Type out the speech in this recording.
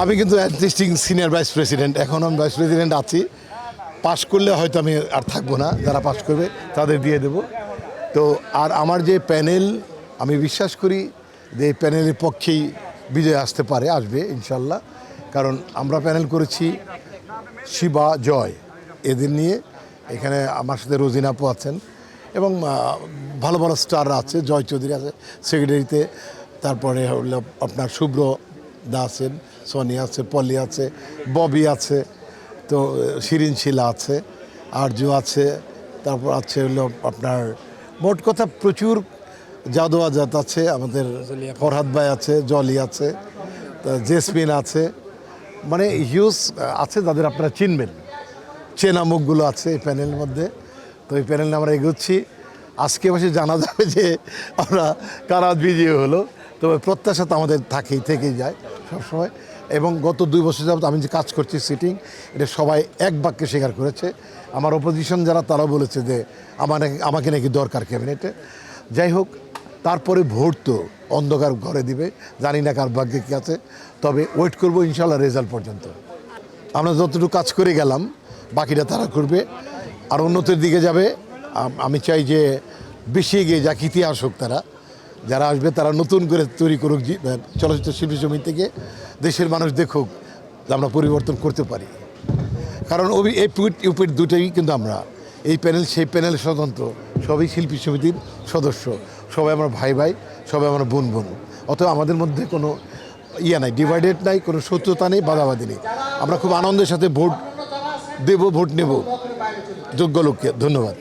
আমি কিন্তু administrating senior vice president, এখন আমি ভাইস প্রেসিডেন্ট আছি। পাশ করলে হয়তো আমি আর থাকবো না, যারা পাশ করবে তাদের দিয়ে দেব। তো আর আমার যে প্যানেল, আমি বিশ্বাস করি যে এই প্যানেলের পক্ষেই বিজয় আসতে পারে, আসবে ইনশাল্লাহ। কারণ আমরা প্যানেল করেছি শিবা, জয়, এদের নিয়ে। এখানে আমার সাথে রোজিনা আপু আছেন এবং ভালো ভালো স্টার আছে, জয় চৌধুরী আছে সেক্রেটারিতে, তারপরে হলো আপনার শুভ্র দা আছেন, সোনি আছে, পলি আছে, ববি আছে, তো শিরিন শিলা আছে, আরজু আছে, তারপর আছে হলো আপনার মোট কথা প্রচুর জাদু আজাদ আছে, আমাদের ফরহাদ ভাই আছে, জলি আছে, জেসমিন আছে, মানে হিউজ আছে যাদের আপনারা চিনবেন, চেনা মুখগুলো আছে এই প্যানেলের মধ্যে। তো এই প্যানেলে আমরা এগোচ্ছি। আজকে বসে জানা যাবে যে আমরা কারা বিজয়ী হলো। তবে প্রত্যাশা তো আমাদের থেকেই যায় সবসময়। এবং গত 2 বছর যাবত আমি যে কাজ করছি সিটিং, এটা সবাই এক বাক্যে স্বীকার করেছে। আমার অপোজিশন যারা, তারাও বলেছে যে আমাকে নাকি দরকার ক্যাবিনেটে। যাই হোক, তারপরে ভোট তো অন্ধকার ঘরে দিবে, জানি না কার ভাগ্যে কী আছে। তবে ওয়েট করবো ইনশাল্লাহ রেজাল্ট পর্যন্ত। আমরা যতটুকু কাজ করে গেলাম, বাকিটা তারা করবে, আর উন্নতির দিকে যাবে। আমি চাই যে বেশি এগিয়ে যাক, ইতিহাস হোক, যারা আসবে তারা নতুন করে তৈরি করুক চলচ্চিত্র শিল্পী সমিতি থেকে। দেশের মানুষ দেখুক যে আমরা পরিবর্তন করতে পারি। কারণ এই ইউপির দুটোই কিন্তু আমরা, এই প্যানেল সেই প্যানেল স্বতন্ত্র, সবই শিল্পী সমিতির সদস্য, সবাই আমরা ভাই ভাই, সবাই আমরা বোন বোন। অতএব আমাদের মধ্যে কোনো নাই, ডিভাইডেড নাই, কোনো শত্রুতা নেই, বাধাবাধি নেই। আমরা খুব আনন্দের সাথে ভোট দেব, ভোট নেব যোগ্য লোককে। ধন্যবাদ।